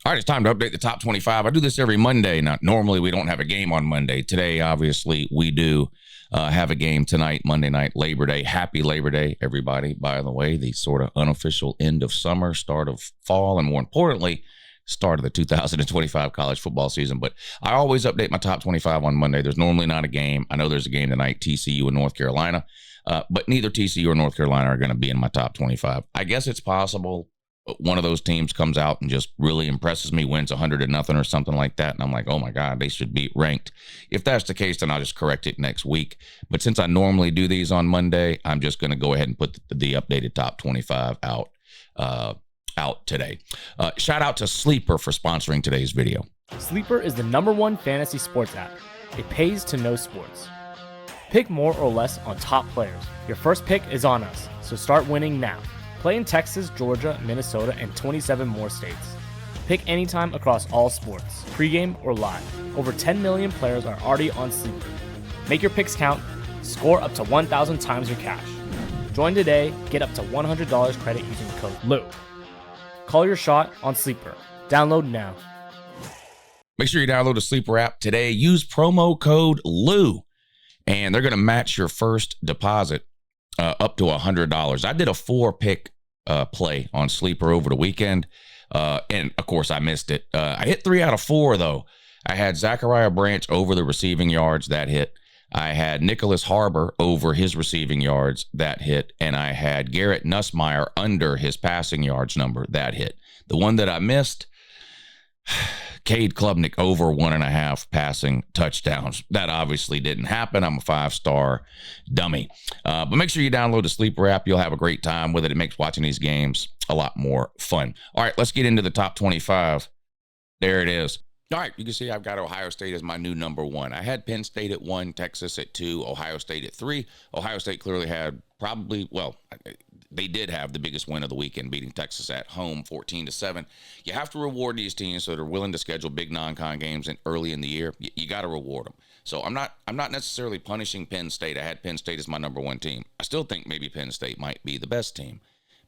All right, it's time to update the top 25. I do this every Monday. Now, normally we don't have a game on Monday. Today, obviously, we do have a game tonight, Monday night, Labor Day. Happy Labor Day, everybody. By the way, the sort of unofficial end of summer, start of fall, and more importantly, start of the 2025 college football season. But I always update my top 25 on Monday. There's normally not a game. I know there's a game tonight, TCU and North Carolina, but neither TCU or North Carolina are going to be in my top 25. I guess it's possible one of those teams comes out and just really impresses me, wins 100-0 or something like that, and I'm like, oh my God, they should be ranked. If that's the case, then I'll just correct it next week. But since I normally do these on Monday, I'm just going to go ahead and put the updated top 25 out today. Shout out to Sleeper for sponsoring today's video. Sleeper is the #1 fantasy sports app. It pays to know sports. Pick more or less on top players. Your first pick is on us, so start winning now. Play in Texas, Georgia, Minnesota, and 27 more states. Pick anytime across all sports, pregame or live. Over 10 million players are already on Sleeper. Make your picks count. Score up to 1,000 times your cash. Join today. Get up to $100 credit using code LOU. Call your shot on Sleeper. Download now. Make sure you download the Sleeper app today. Use promo code LOU, and they're going to match your first deposit up to $100. I did a 4-pick play on Sleeper over the weekend, and of course I missed it. I hit 3 out of 4 though. I had Zachariah Branch over the receiving yards, that hit. I had Nicholas Harbor over his receiving yards, that hit, and I had Garrett Nussmeier under his passing yards number, that hit. The one that I missed, Cade Klubnik over 1.5 passing touchdowns. That obviously didn't happen. I'm a 5-star dummy. But make sure you download the Sleeper app. You'll have a great time with it. It makes watching these games a lot more fun. All right, let's get into the top 25. There it is. All right, you can see I've got Ohio State as my new #1. I had Penn State at 1, Texas at 2, Ohio State at 3. Ohio State clearly had they did have the biggest win of the weekend, beating Texas at home 14-7. You have to reward these teams that are willing to schedule big non-con games early in the year. You got to reward them. So I'm not necessarily punishing Penn State. I had Penn State as my #1 team. I still think maybe Penn State might be the best team.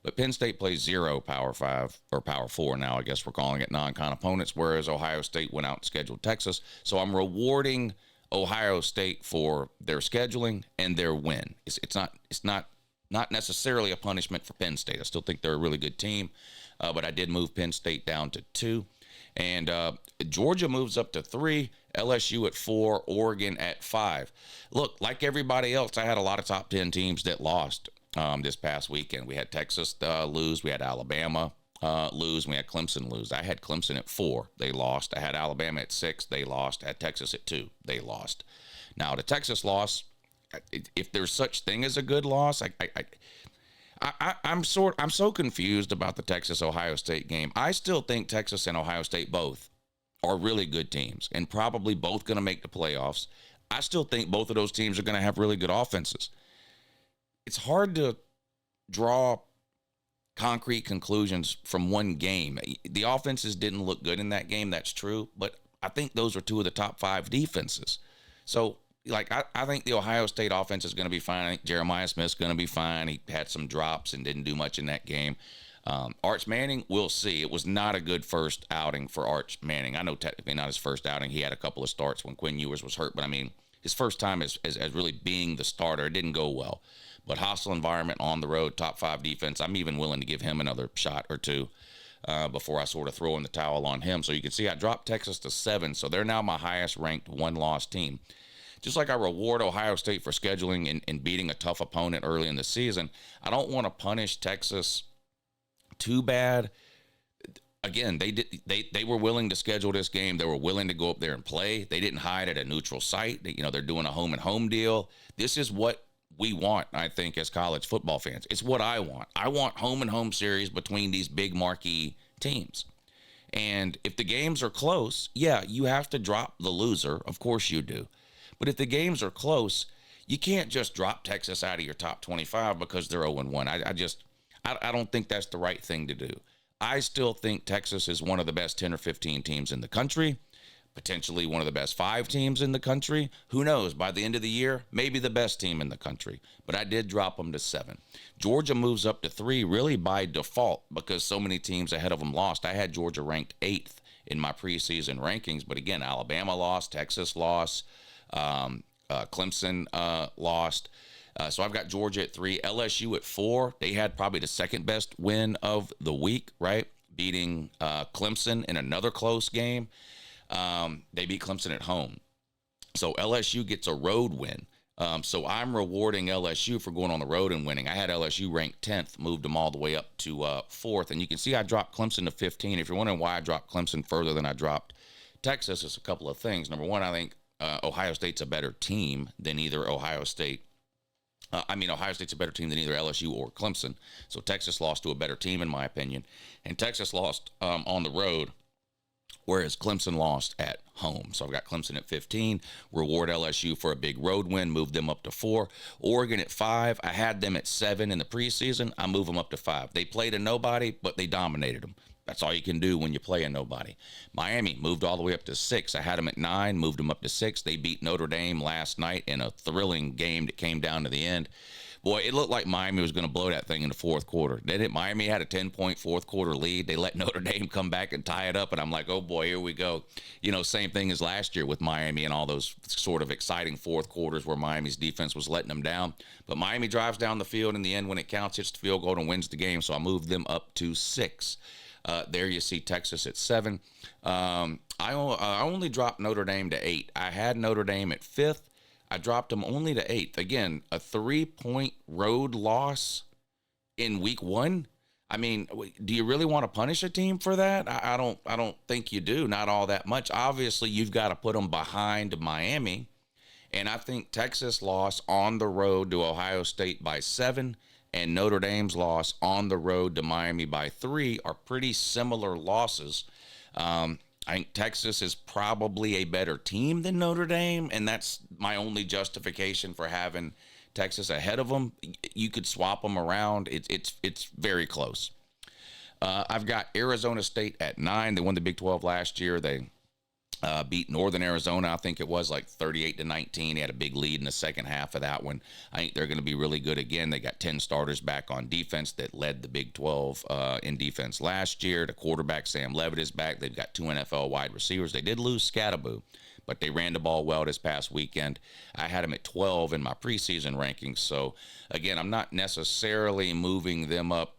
But Penn State plays 0 Power 5 or Power 4 now, I guess we're calling it, non-con opponents, whereas Ohio State went out and scheduled Texas. So I'm rewarding Ohio State for their scheduling and their win. It's not necessarily a punishment for Penn State. I still think they're a really good team, but I did move Penn State down to 2. And Georgia moves up to 3, LSU at 4, Oregon at 5. Look, like everybody else, I had a lot of top 10 teams that lost this past weekend. We had Texas lose. We had Alabama lose. We had Clemson lose. I had Clemson at 4. They lost. I had Alabama at 6. They lost. I had Texas at 2. They lost. Now, the Texas loss, if there's such thing as a good loss, I'm so confused about the Texas-Ohio State game. I still think Texas and Ohio State both are really good teams and probably both going to make the playoffs. I still think both of those teams are going to have really good offenses. It's hard to draw concrete conclusions from one game. The offenses didn't look good in that game, that's true, but I think those are 2 of the top 5 defenses. So, I think the Ohio State offense is going to be fine. I think Jeremiah Smith's going to be fine. He had some drops and didn't do much in that game. Arch Manning, we'll see. It was not a good first outing for Arch Manning. I know technically not his first outing. He had a couple of starts when Quinn Ewers was hurt, but I mean, his first time as really being the starter, it didn't go well. But hostile environment on the road, top 5 defense, I'm even willing to give him another shot or 2 before I sort of throw in the towel on him. So you can see I dropped Texas to 7, so they're now my highest ranked 1-loss team. Just like I reward Ohio State for scheduling and beating a tough opponent early in the season, I don't want to punish Texas too bad. Again, they were willing to schedule this game. They were willing to go up there and play. They didn't hide at a neutral site. They're doing a home and home deal. This is what we want, I think, as college football fans. It's what I want. I want home and home series between these big marquee teams. And if the games are close, yeah, you have to drop the loser. Of course you do. But if the games are close, you can't just drop Texas out of your top 25 because they're 0-1. I don't think that's the right thing to do. I still think Texas is one of the best 10 or 15 teams in the country, potentially one of the best 5 teams in the country. Who knows? By the end of the year, maybe the best team in the country. But I did drop them to 7. Georgia moves up to 3 really by default because so many teams ahead of them lost. I had Georgia ranked 8th in my preseason rankings. But again, Alabama lost, Texas lost, Clemson lost. So I've got Georgia at 3, LSU at 4. They had probably the second best win of the week, right? Beating Clemson in another close game. They beat Clemson at home. So LSU gets a road win. So I'm rewarding LSU for going on the road and winning. I had LSU ranked 10th, moved them all the way up to 4th. And you can see I dropped Clemson to 15. If you're wondering why I dropped Clemson further than I dropped Texas, it's a couple of things. Number one, I think Ohio State's a better team than either Ohio State's a better team than either LSU or Clemson. So Texas lost to a better team, in my opinion. And Texas lost on the road, whereas Clemson lost at home. So I've got Clemson at 15, reward LSU for a big road win, move them up to 4. Oregon at 5. I had them at 7 in the preseason. I move them up to 5. They played a nobody, but they dominated them. That's all you can do when you play a nobody. Miami moved all the way up to 6. I had them at 9, moved them up to 6. They beat Notre Dame last night in a thrilling game that came down to the end. Boy, it looked like Miami was going to blow that thing in the fourth quarter. Miami had a 10-point fourth quarter lead. They let Notre Dame come back and tie it up, and I'm like, oh boy, here we go. Same thing as last year with Miami and all those sort of exciting fourth quarters where Miami's defense was letting them down. But Miami drives down the field in the end when it counts, hits the field goal and wins the game, so I moved them up to 6. There you see Texas at 7. I only dropped Notre Dame to 8. I had Notre Dame at 5th. I dropped them only to 8th. Again, a 3-point road loss in week 1. I mean, do you really want to punish a team for that? I don't think you do. Not all that much. Obviously, you've got to put them behind Miami. And I think Texas lost on the road to Ohio State by 7, and Notre Dame's loss on the road to Miami by 3 are pretty similar losses. I think Texas is probably a better team than Notre Dame, and that's my only justification for having Texas ahead of them. You could swap them around. It's very close. I've got Arizona State at 9. They won the Big 12 last year. They beat Northern Arizona, I think it was like 38-19. They had a big lead in the second half of that one. I think they're going to be really good again. They got 10 starters back on defense that led the Big 12 in defense last year. The quarterback, Sam Levitt, is back. They've got 2 NFL wide receivers. They did lose Scattaboo, but they ran the ball well this past weekend. I had them at 12 in my preseason rankings. So, again, I'm not necessarily moving them up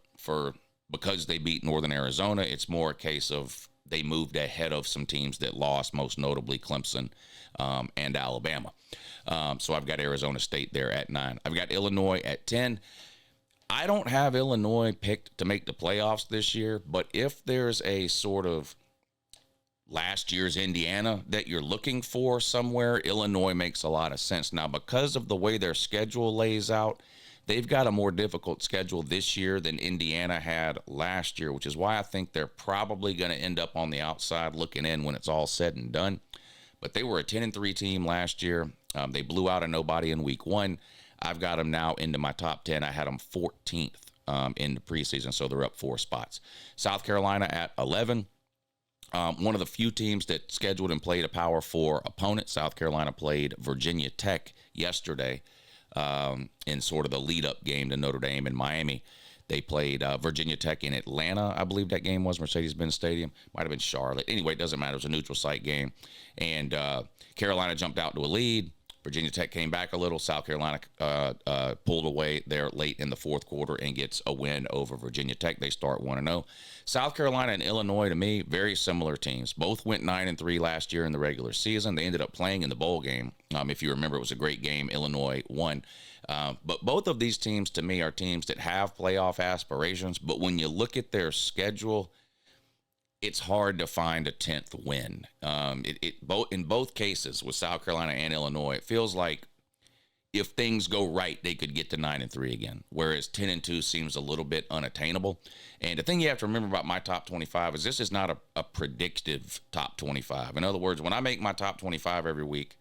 because they beat Northern Arizona. It's more a case of they moved ahead of some teams that lost, most notably Clemson and Alabama. So I've got Arizona State there at 9. I've got Illinois at 10. I don't have Illinois picked to make the playoffs this year, but if there's a sort of last year's Indiana that you're looking for somewhere, Illinois makes a lot of sense. Now, because of the way their schedule lays out, they've got a more difficult schedule this year than Indiana had last year, which is why I think they're probably going to end up on the outside looking in when it's all said and done. But they were a 10-3 team last year. They blew out a nobody in week 1. I've got them now into my top 10. I had them 14th in the preseason, so they're up 4 spots. South Carolina at 11. One of the few teams that scheduled and played a Power 4 opponent. South Carolina played Virginia Tech yesterday. In sort of the lead-up game to Notre Dame and Miami. They played Virginia Tech in Atlanta, I believe that game was, Mercedes-Benz Stadium. Might have been Charlotte. Anyway, it doesn't matter. It was a neutral site game. And Carolina jumped out to a lead. Virginia Tech came back a little. South Carolina pulled away there late in the fourth quarter and gets a win over Virginia Tech. They start 1-0. South Carolina and Illinois, to me, very similar teams. Both went 9-3 last year in the regular season. They ended up playing in the bowl game. If you remember, it was a great game. Illinois won. But both of these teams, to me, are teams that have playoff aspirations. But when you look at their schedule, it's hard to find a 10th win. In both cases with South Carolina and Illinois, it feels like if things go right, they could get to 9-3 again, whereas 10-2 seems a little bit unattainable. And the thing you have to remember about my top 25 is this is not a predictive top 25. In other words, when I make my top 25 every week,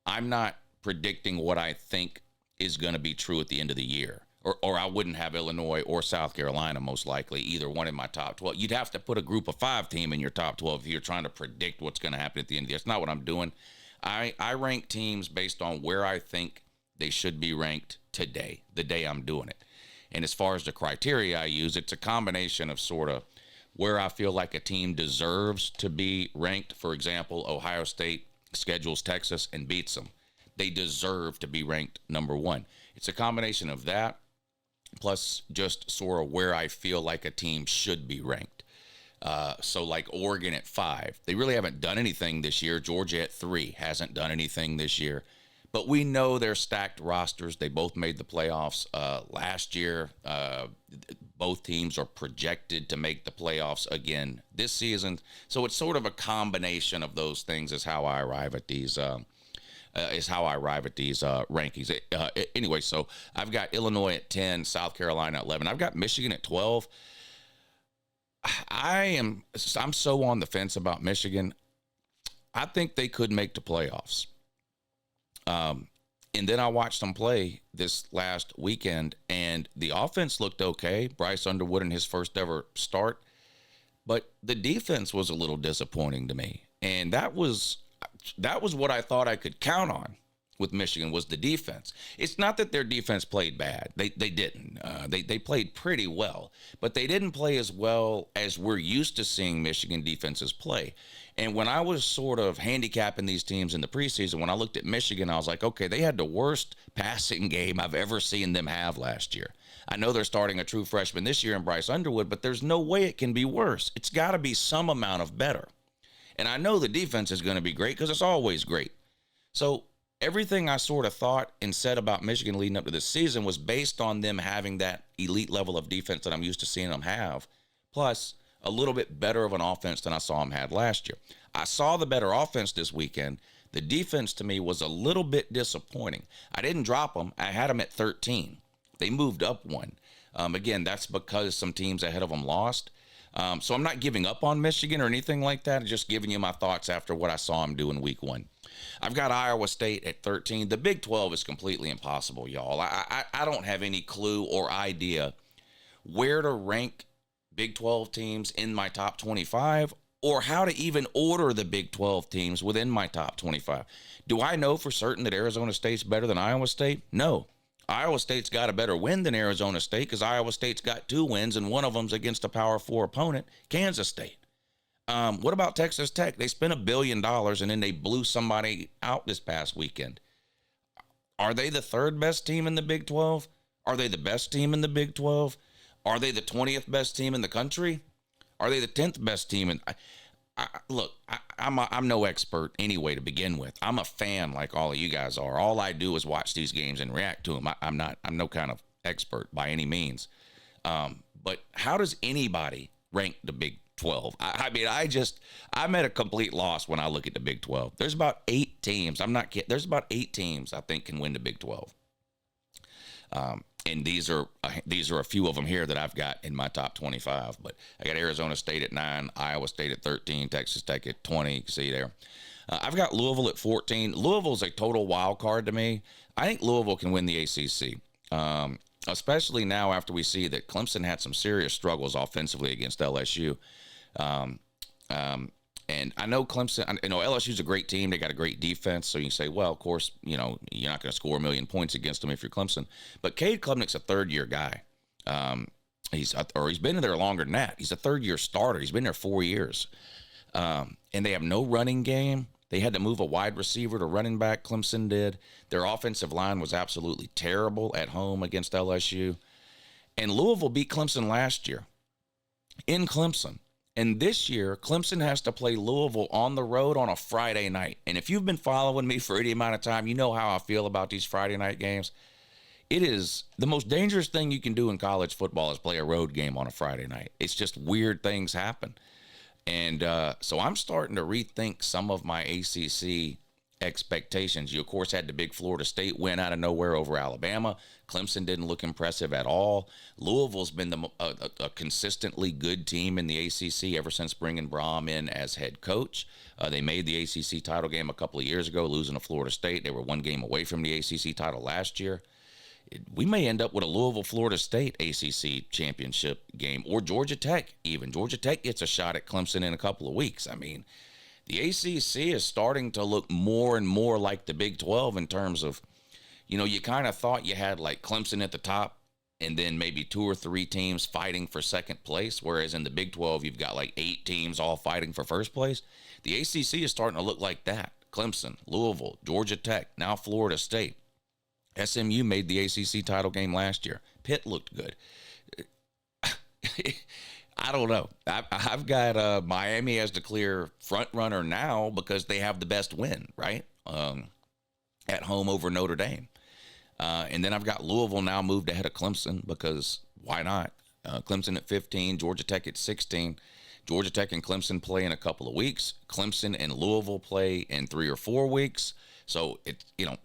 I'm not predicting what I think is going to be true at the end of the year. Or I wouldn't have Illinois or South Carolina, most likely, either one in my top 12. You'd have to put a group of 5 team in your top 12 if you're trying to predict what's going to happen at the end of the year. That's not what I'm doing. I rank teams based on where I think they should be ranked today, the day I'm doing it. And as far as the criteria I use, it's a combination of sort of where I feel like a team deserves to be ranked. For example, Ohio State schedules Texas and beats them. They deserve to be ranked number one. It's a combination of that plus just sort of where I feel like a team should be ranked. So like Oregon at 5, they really haven't done anything this year. Georgia at 3 hasn't done anything this year. But we know they're stacked rosters. They both made the playoffs last year. Both teams are projected to make the playoffs again this season. So it's sort of a combination of those things is how I arrive at these rankings. Anyway, so I've got Illinois at 10, South Carolina at 11. I've got Michigan at 12. I'm so on the fence about Michigan. I think they could make the playoffs. And then I watched them play this last weekend, and the offense looked okay. Bryce Underwood in his first ever start, but the defense was a little disappointing to me. And that was what I thought I could count on with Michigan was the defense. It's not that their defense played bad. They didn't. They played pretty well, but they didn't play as well as we're used to seeing Michigan defenses play. And when I was sort of handicapping these teams in the preseason, when I looked at Michigan, I was like, okay, they had the worst passing game I've ever seen them have last year. I know they're starting a true freshman this year in Bryce Underwood, but there's no way it can be worse. It's got to be some amount of better. And I know the defense is going to be great because it's always great. So everything I sort of thought and said about Michigan leading up to this season was based on them having that elite level of defense that I'm used to seeing them have, plus a little bit better of an offense than I saw them had last year. I saw the better offense this weekend. The defense to me was a little bit disappointing. I didn't drop them. I had them at 13. They moved up one. Again, that's because some teams ahead of them lost. So I'm not giving up on Michigan or anything like that. I'm just giving you my thoughts after what I saw them do in week 1. I've got Iowa State at 13. The Big 12 is completely impossible, y'all. I don't have any clue or idea where to rank Big 12 teams in my top 25 or how to even order the Big 12 teams within my top 25. Do I know for certain that Arizona State's better than Iowa State? No. Iowa State's got a better win than Arizona State because Iowa State's got 2 wins, and one of them's against a Power 4 opponent, Kansas State. What about Texas Tech? They spent $1 billion, and then they blew somebody out this past weekend. Are they the 3rd best team in the Big 12? Are they the best team in the Big 12? Are they the 20th best team in the country? Are they the 10th best team? Look, I'm no expert anyway to begin with. I'm a fan like all of you guys are. All I do is watch these games and react to them. I'm no kind of expert by any means. But how does anybody rank the Big 12? I'm at a complete loss when I look at the Big 12. There's about 8 teams. I'm not kidding. There's about 8 teams I think can win the Big 12. And these are a few of them here that I've got in my top 25. But I got Arizona State at 9, Iowa State at 13, Texas Tech at 20. You can see there. I've got Louisville at 14. Louisville's a total wild card to me. I think Louisville can win the ACC, especially now after we see that Clemson had some serious struggles offensively against LSU. And I know Clemson, LSU's a great team. They got a great defense. So you can say, well, of course, you're not going to score 1 million points against them if you're Clemson. But Cade Klubnik's a 3rd-year guy. He's been in there longer than that. He's a 3rd-year starter. He's been there 4 years. And they have no running game. They had to move a wide receiver to running back. Clemson did. Their offensive line was absolutely terrible at home against LSU. And Louisville beat Clemson last year in Clemson. And this year, Clemson has to play Louisville on the road on a Friday night. And if you've been following me for any amount of time, you know how I feel about these Friday night games. It is the most dangerous thing you can do in college football is play a road game on a Friday night. It's just weird things happen. And so I'm starting to rethink some of my ACC expectations. You, of course, had the big Florida State win out of nowhere over Alabama. Clemson didn't look impressive at all. Louisville's been a consistently good team in the ACC ever since bringing Brom in as head coach. They made the ACC title game a couple of years ago, losing to Florida State. They were 1 game away from the ACC title last year. We may end up with a Louisville-Florida State ACC championship game, or Georgia Tech even. Georgia Tech gets a shot at Clemson in a couple of weeks. I mean, the ACC is starting to look more and more like the Big 12 in terms of, you kind of thought you had like Clemson at the top, and then maybe 2 or 3 teams fighting for second place, whereas in the Big 12, you've got like 8 teams all fighting for first place. The ACC is starting to look like that. Clemson, Louisville, Georgia Tech, now Florida State. SMU made the ACC title game last year. Pitt looked good. I don't know. I've got Miami as the clear front runner now because they have the best win, right? At home over Notre Dame. And then I've got Louisville now moved ahead of Clemson because why not? Clemson at 15, Georgia Tech at 16. Georgia Tech and Clemson play in a couple of weeks. Clemson and Louisville play in 3 or 4 weeks. So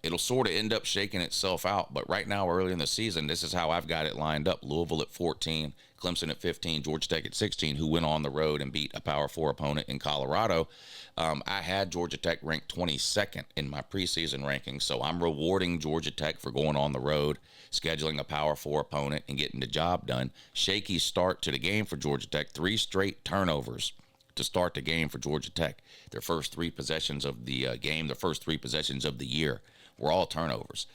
it'll sort of end up shaking itself out. But right now, early in the season, this is how I've got it lined up. Louisville at 14, Clemson at 15, Georgia Tech at 16, who went on the road and beat a Power 4 opponent in Colorado. I had Georgia Tech ranked 22nd in my preseason rankings, so I'm rewarding Georgia Tech for going on the road, scheduling a Power 4 opponent, and getting the job done. Shaky start to the game for Georgia Tech, 3 straight turnovers to start the game for Georgia Tech. Their first 3 possessions of the game, the first 3 possessions of the year were all turnovers.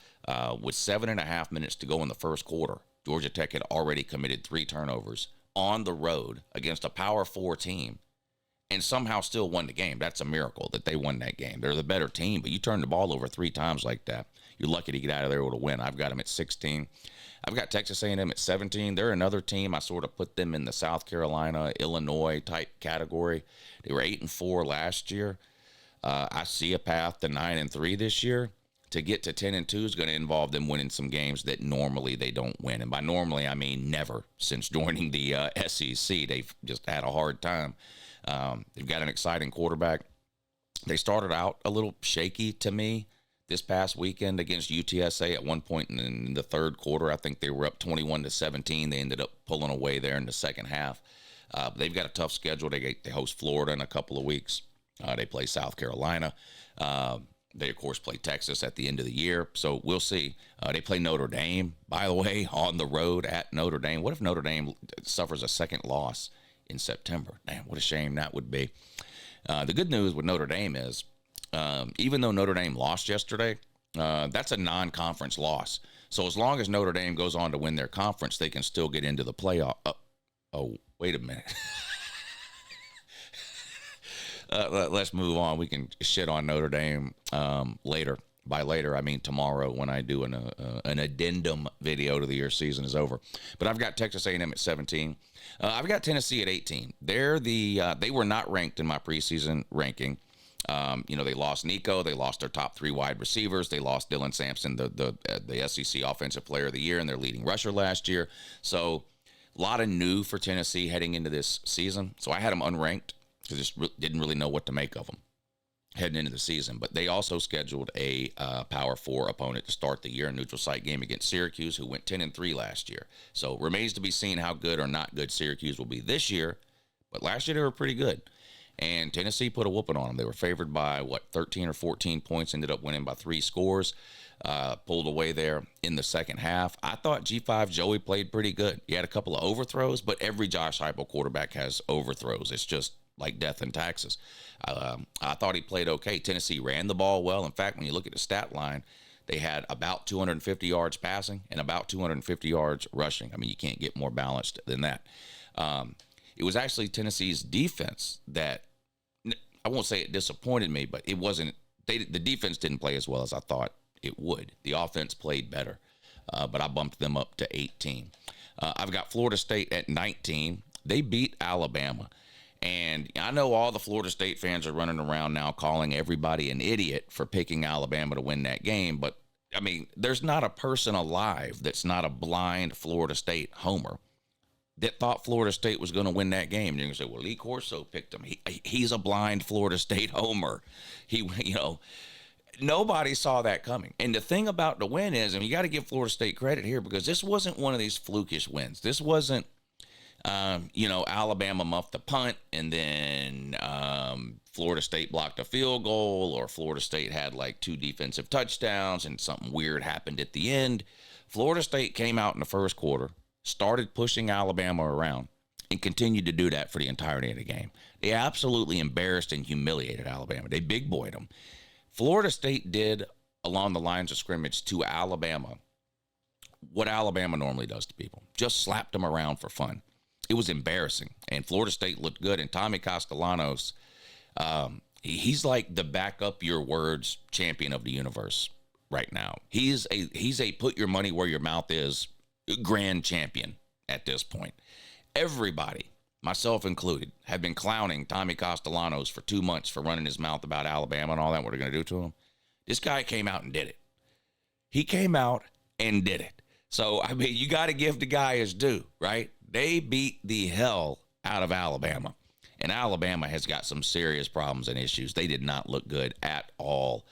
With 7.5 minutes to go in the first quarter, Georgia Tech had already committed 3 turnovers on the road against a Power 4 team and somehow still won the game. That's a miracle that they won that game. They're the better team, but you turn the ball over 3 times like that, you're lucky to get out of there with a win. I've got them at 16. I've got Texas A&M at 17. They're another team. I sort of put them in the South Carolina, Illinois type category. They were 8-4 last year. I see a path to 9-3 this year. To get to 10-2 is going to involve them winning some games that normally they don't win. And by normally, I mean never. Since joining the SEC, they've just had a hard time. They've got an exciting quarterback. They started out a little shaky to me this past weekend against UTSA. At one point in the third quarter, I think they were up 21-17. They ended up pulling away there in the second half. They've got a tough schedule. They host Florida in a couple of weeks. They play South Carolina. They, of course, play Texas at the end of the year. So we'll see. They play Notre Dame, by the way, on the road at Notre Dame. What if Notre Dame suffers a second loss in September? Man, what a shame that would be. The good news with Notre Dame is, even though Notre Dame lost yesterday, that's a non-conference loss. So as long as Notre Dame goes on to win their conference, they can still get into the playoff. Oh, wait a minute. Let's move on. We can shit on Notre Dame later. By later, I mean tomorrow when I do an addendum video to the year season is over. But I've got Texas A&M at 17. I've got Tennessee at 18. They were not ranked in my preseason ranking. They lost Nico. They lost their top 3 wide receivers. They lost Dylan Sampson, the SEC Offensive Player of the Year, and their leading rusher last year. So a lot of new for Tennessee heading into this season. So I had them unranked because I just didn't really know what to make of them heading into the season. But they also scheduled a Power 4 opponent to start the year, a neutral site game against Syracuse, who went 10-3 last year. So remains to be seen how good or not good Syracuse will be this year. But last year they were pretty good. And Tennessee put a whooping on them. They were favored by, 13 or 14 points, ended up winning by 3 scores, pulled away there in the second half. I thought G5 Joey played pretty good. He had a couple of overthrows, but every Josh Heupel quarterback has overthrows. It's just like death and taxes. I thought he played okay. Tennessee ran the ball well. In fact, when you look at the stat line, they had about 250 yards passing and about 250 yards rushing. I mean, you can't get more balanced than that. It was actually Tennessee's defense that, I won't say it disappointed me, but it wasn't. The defense didn't play as well as I thought it would. The offense played better, but I bumped them up to 18. I've got Florida State at 19. They beat Alabama. And I know all the Florida State fans are running around now calling everybody an idiot for picking Alabama to win that game. But, I mean, there's not a person alive that's not a blind Florida State homer that thought Florida State was going to win that game. You're going to say, well, Lee Corso picked him. He's a blind Florida State homer. Nobody saw that coming. And the thing about the win is, and you got to give Florida State credit here, because this wasn't one of these flukish wins. This wasn't, Alabama muffed the punt and then Florida State blocked a field goal, or Florida State had like 2 defensive touchdowns and something weird happened at the end. Florida State came out in the first quarter, started pushing Alabama around, and continued to do that for the entirety of the game. They absolutely embarrassed and humiliated Alabama. They big boyed them. Florida State did, along the lines of scrimmage to Alabama, what Alabama normally does to people. Just slapped them around for fun. It was embarrassing. And Florida State looked good. And Tommy Castellanos, he's like the back up your words champion of the universe right now. He's a put your money where your mouth is grand champion at this point. Everybody, myself included, have been clowning Tommy Castellanos for 2 months for running his mouth about Alabama and all that, what they're going to do to him. This guy came out and did it. He came out and did it. So, I mean, you got to give the guy his due, right? They beat the hell out of Alabama. And Alabama has got some serious problems and issues. They did not look good at all.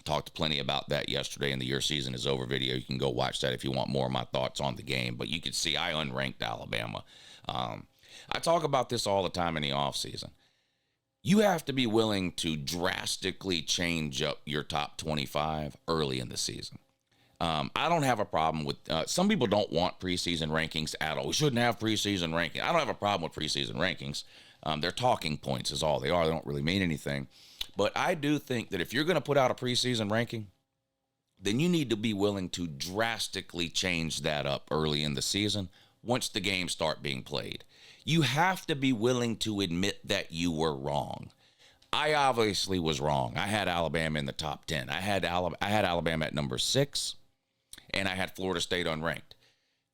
Talked plenty about that yesterday in the Your Season Is Over video. You can go watch that if you want more of my thoughts on the game. But you can see I unranked Alabama. I talk about this all the time in the offseason. You have to be willing to drastically change up your top 25 early in the season. I don't have a problem with some people don't want preseason rankings at all. We shouldn't have preseason rankings. I don't have a problem with preseason rankings. They're talking points is all they are. They don't really mean anything. But I do think that if you're going to put out a preseason ranking, then you need to be willing to drastically change that up early in the season once the games start being played. You have to be willing to admit that you were wrong. I obviously was wrong. I had Alabama in the top 10. I had Alabama at number 6, and I had Florida State unranked.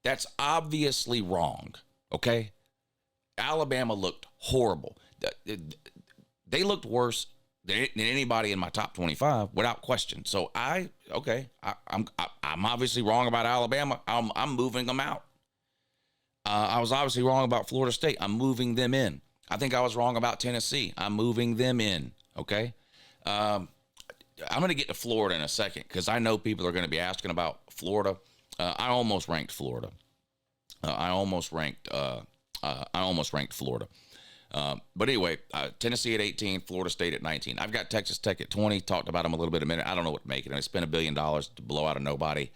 That's obviously wrong, okay? Alabama looked horrible. They looked worse than anybody in my top 25, without question. So I'm obviously wrong about Alabama. I'm moving them out. I was obviously wrong about Florida State. I'm moving them in. I think I was wrong about Tennessee. I'm moving them in. Okay. I'm going to get to Florida in a second because I know people are going to be asking about Florida. I almost ranked Florida. I almost ranked Florida. But anyway, Tennessee at 18, Florida State at 19. I've got Texas Tech at 20. Talked about them a little bit a minute. I don't know what to make it. I spent $1 billion to blow out of nobody.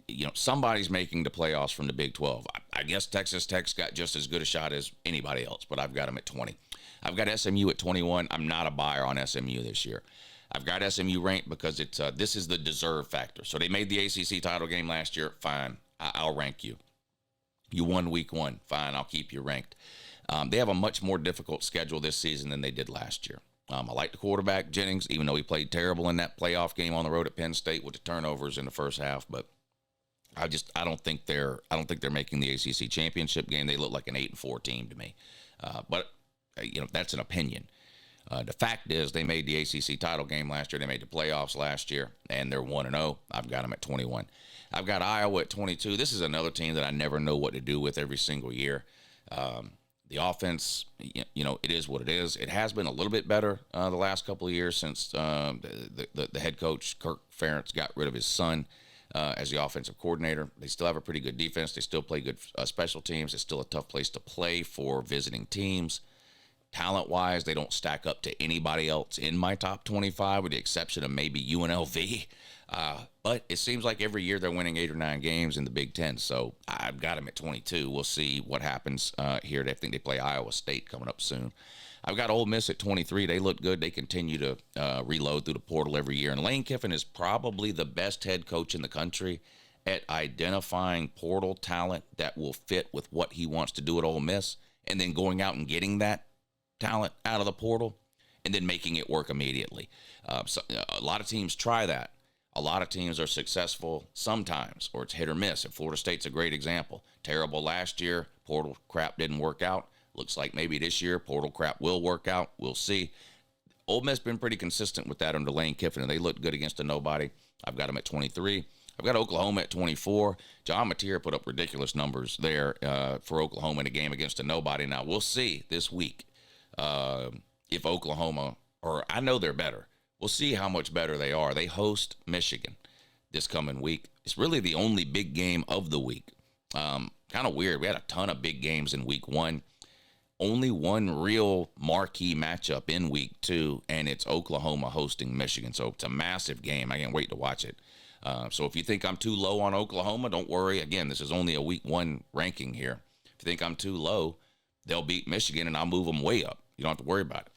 You know, somebody's making the playoffs from the Big 12. I guess Texas Tech's got just as good a shot as anybody else, but I've got them at 20. I've got SMU at 21. I'm not a buyer on SMU this year. I've got SMU ranked because it's this is the deserve factor. So they made the ACC title game last year. Fine, I'll rank you. You won week 1. Fine, I'll keep you ranked. They have a much more difficult schedule this season than they did last year. I like the quarterback, Jennings, even though he played terrible in that playoff game on the road at Penn State with the turnovers in the first half. But I don't think they're making the ACC championship game. They look like an 8-4 team to me. But that's an opinion. The fact is they made the ACC title game last year. They made the playoffs last year, and they're 1-0. I've got them at 21. I've got Iowa at 22. This is another team that I never know what to do with every single year. The offense, it is what it is. It has been a little bit better the last couple of years since the head coach, Kirk Ferentz, got rid of his son as the offensive coordinator. They still have a pretty good defense. They still play good special teams. It's still a tough place to play for visiting teams. Talent-wise, they don't stack up to anybody else in my top 25 with the exception of maybe UNLV. But it seems like every year they're winning 8 or 9 games in the Big Ten. So I've got them at 22. We'll see what happens here. I think they play Iowa State coming up soon. I've got Ole Miss at 23. They look good. They continue to reload through the portal every year. And Lane Kiffin is probably the best head coach in the country at identifying portal talent that will fit with what he wants to do at Ole Miss and then going out and getting that talent out of the portal and then making it work immediately. So a lot of teams try that. A lot of teams are successful sometimes, or it's hit or miss. And Florida State's a great example. Terrible last year. Portal crap didn't work out. Looks like maybe this year portal crap will work out. We'll see. Ole Miss been pretty consistent with that under Lane Kiffin, and they looked good against a nobody. I've got them at 23. I've got Oklahoma at 24. John Mateer put up ridiculous numbers there for Oklahoma in a game against a nobody. Now, we'll see this week if Oklahoma, or I know they're better. We'll see how much better they are. They host Michigan this coming week. It's really the only big game of the week. Kind of weird. We had a ton of big games in week 1. Only one real marquee matchup in week 2, and it's Oklahoma hosting Michigan. So it's a massive game. I can't wait to watch it. So if you think I'm too low on Oklahoma, don't worry. Again, this is only a week 1 ranking here. If you think I'm too low, they'll beat Michigan, and I'll move them way up. You don't have to worry about it.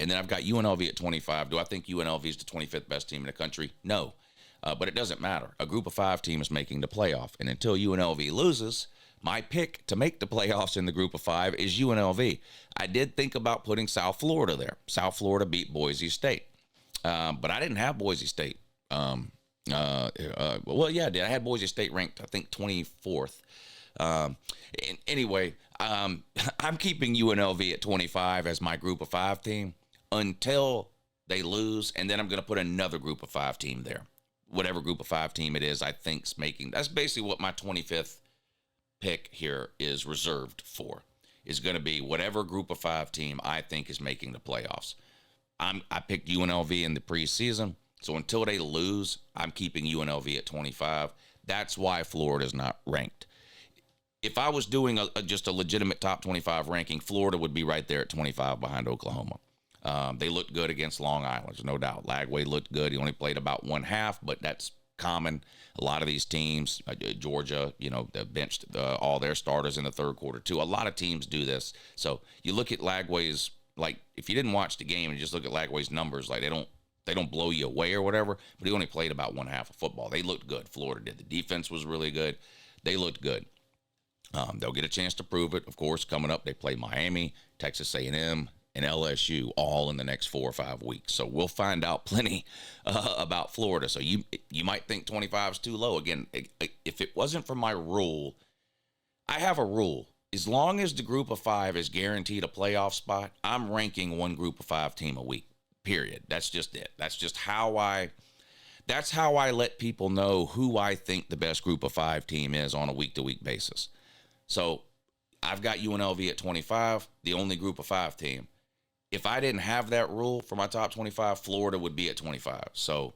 And then I've got UNLV at 25. Do I think UNLV is the 25th best team in the country? No. But it doesn't matter. A group of 5 team is making the playoff. And until UNLV loses, my pick to make the playoffs in the group of 5 is UNLV. I did think about putting South Florida there. South Florida beat Boise State. But I didn't have Boise State. Well, yeah, I did. I had Boise State ranked, I think, 24th. Anyway, I'm keeping UNLV at 25 as my group of 5 team until they lose. And then I'm going to put another group of 5 team there. Whatever group of 5 team it is, I think's making. That's basically what my 25th pick here is reserved for. Is going to be whatever group of 5 team I think is making the playoffs. I picked UNLV in the preseason, so until they lose, I'm keeping UNLV at 25. That's why Florida's not ranked. If I was doing just a legitimate top 25 ranking, Florida would be right there at 25 behind Oklahoma. They looked good against Long Island, no doubt. Lagway looked good. He only played about one half, but that's common. A lot of these teams, Georgia, they benched all their starters in the third quarter too. A lot of teams do this. So you look at Lagway's, like, if you didn't watch the game and just look at Lagway's numbers, like they don't blow you away or whatever, but he only played about one half of football. They looked good. Florida did. The defense was really good. They looked good. They'll get a chance to prove it. Of course, coming up, they play Miami, Texas A&M, and LSU all in the next 4 or 5 weeks. So we'll find out plenty about Florida. So you might think 25 is too low. Again, if it wasn't for my rule, I have a rule. As long as the group of 5 is guaranteed a playoff spot, I'm ranking one group of 5 team a week, period. That's just it. That's just how I let people know who I think the best group of 5 team is on a week-to-week basis. So I've got UNLV at 25, the only group of 5 team. If I didn't have that rule for my top 25, Florida would be at 25. So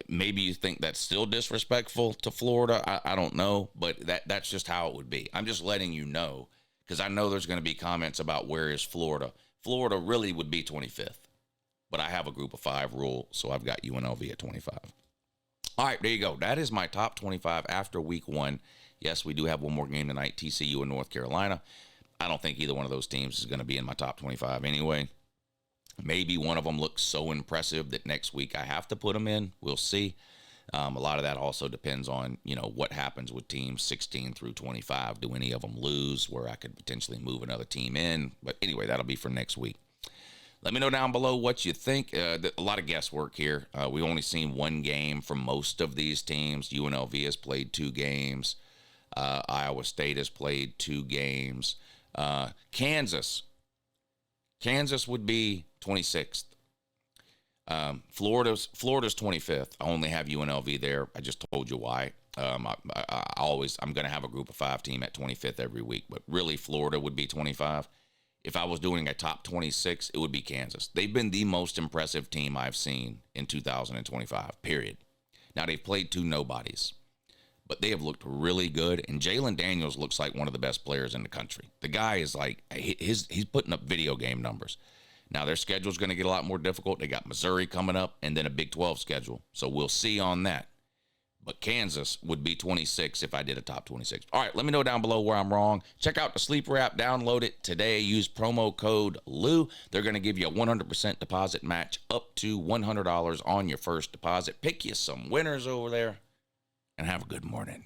maybe you think that's still disrespectful to Florida. I don't know, but that's just how it would be. I'm just letting you know because I know there's going to be comments about where is Florida. Florida really would be 25th, but I have a group of 5 rule, so I've got UNLV at 25. All right, there you go. That is my top 25 after week 1. Yes, we do have one more game tonight, TCU and North Carolina. I don't think either one of those teams is going to be in my top 25 anyway. Maybe one of them looks so impressive that next week I have to put them in. We'll see. A lot of that also depends on, what happens with teams 16 through 25. Do any of them lose where I could potentially move another team in? But anyway, that'll be for next week. Let me know down below what you think. A lot of guesswork here. We've only seen one game from most of these teams. UNLV has played 2 games. Iowa State has played 2 games. Kansas would be 26th. Florida's 25th. I only have UNLV there. I just told you why. I'm going to have a group of 5 team at 25th every week, but really Florida would be 25. If I was doing a top 26, it would be Kansas. They've been the most impressive team I've seen in 2025, period. Now, they've played 2 nobodies, but they have looked really good, and Jalen Daniels looks like one of the best players in the country. The guy is like, he's putting up video game numbers. Now, their schedule is going to get a lot more difficult. They got Missouri coming up and then a Big 12 schedule, so we'll see on that. But Kansas would be 26 if I did a top 26. All right, let me know down below where I'm wrong. Check out the Sleeper app. Download it today. Use promo code LOU. They're going to give you a 100% deposit match up to $100 on your first deposit. Pick you some winners over there, and have a good morning.